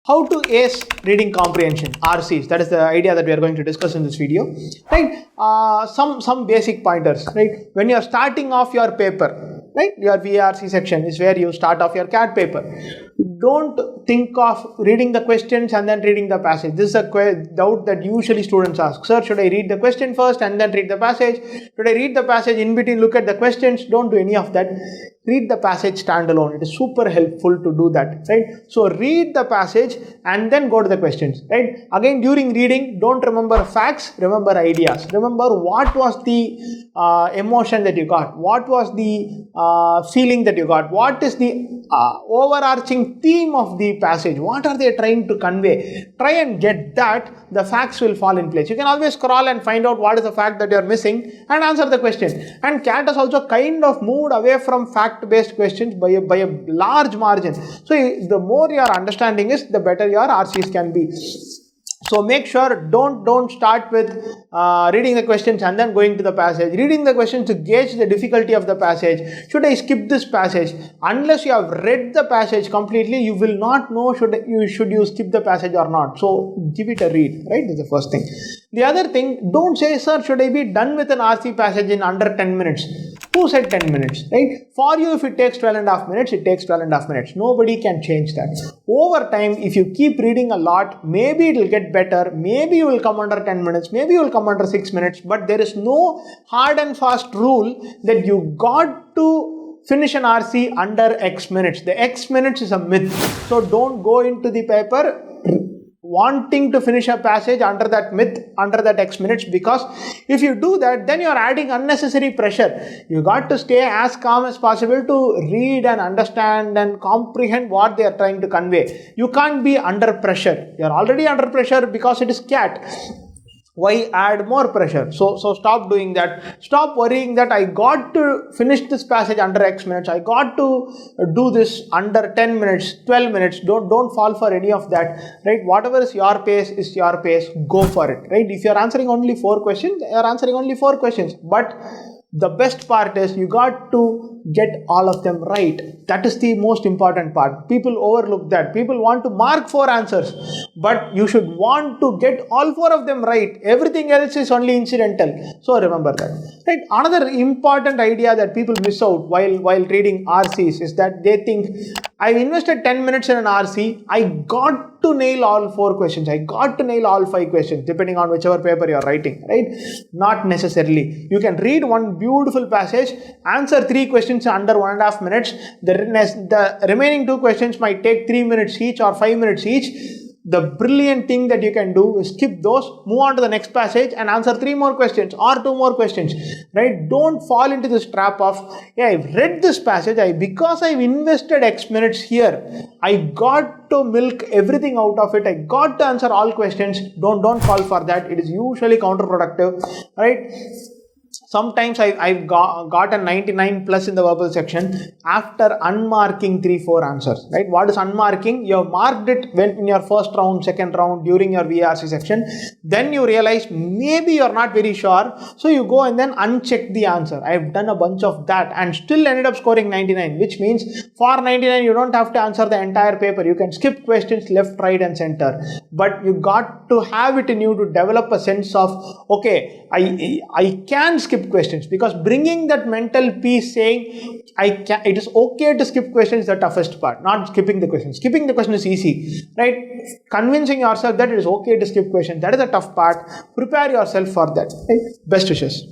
How to ace reading comprehension, RCs. That is the idea that we are going to discuss in this video. Right? Some basic pointers. Right? When you are starting off your paper, right? Your VRC section is where you start off your CAT paper. Don't think of reading the questions and then reading the passage. This is a doubt that usually students ask. Sir, should I read the question first and then read the passage? Should I read the passage in between, look at the questions? Don't do any of that. Read the passage standalone. It is super helpful to do that, right? So read the passage and then go to the questions, right? Again, during reading, don't remember facts, remember ideas. Remember what was the emotion that you got, what was the feeling that you got, what is the overarching theme of the passage, what are they trying to convey. Try and get that, the facts will fall in place. You can always scroll and find out what is the fact that you are missing and answer the question. And CAT has also kind of moved away from fact-based questions by a large margin. So the more your understanding is, the better your RCs can be. So make sure don't start with reading the questions and then going to the passage. Reading the questions to gauge the difficulty of the passage. Should I skip this passage? Unless you have read the passage completely, you will not know should you skip the passage or not. So give it a read, right? That's the first thing. The other thing, don't say, sir, should I be done with an RC passage in under 10 minutes? Who said 10 minutes, right? For you, if it takes 12.5 minutes, it takes 12.5 minutes. Nobody can change that. Over time, if you keep reading a lot, maybe it will get better. Maybe you will come under 10 minutes. Maybe you will come under 6 minutes. But there is no hard and fast rule that you got to finish an RC under X minutes. The X minutes is a myth. So don't go into the paper wanting to finish a passage under that myth, under that X minutes, because if you do that, then you are adding unnecessary pressure. You got to stay as calm as possible to read and understand and comprehend what they are trying to convey. You can't be under pressure. You are already under pressure because it is CAT. Why add more pressure? So stop doing that. Stop worrying that I got to finish this passage under X minutes. I got to do this under 10 minutes, 12 minutes. Don't fall for any of that, right? Whatever is your pace is your pace. Go for it, right? If you're answering only 4 questions, you're answering only 4 questions. But the best part is you got to get all of them right. That is the most important part. People overlook that. People want to mark 4 answers, but you should want to get all 4 of them right. Everything else is only incidental. So remember that. Right? Another important idea that people miss out while reading RCs is that they think, I've invested 10 minutes in an RC, I got to nail all 4 questions. I got to nail all 5 questions, depending on whichever paper you are writing, right? Not necessarily. You can read one beautiful passage, answer 3 questions under 1.5 minutes. The remaining 2 questions might take 3 minutes each or 5 minutes each. The brilliant thing that you can do is skip those, move on to the next passage and answer 3 more questions or 2 more questions, right? Don't fall into this trap of, yeah, I've read this passage, because I've invested X minutes here, I got to milk everything out of it, I got to answer all questions. Don't fall for that. It is usually counterproductive, right? Sometimes I've got a 99 plus in the verbal section after unmarking 3-4 answers, right? What is unmarking? You have marked it when in your first round, second round, during your VRC section. Then you realize maybe you're not very sure. So you go and then uncheck the answer. I've done a bunch of that and still ended up scoring 99, which means for 99, you don't have to answer the entire paper. You can skip questions left, right and center. But you got to have it in you to develop a sense of, okay, I can skip questions, because bringing that mental peace saying it is okay to skip questions is the toughest part, not skipping the question. Skipping the question is easy, right? Convincing yourself that it is okay to skip questions, that is the tough part. Prepare yourself for that, right? Best wishes.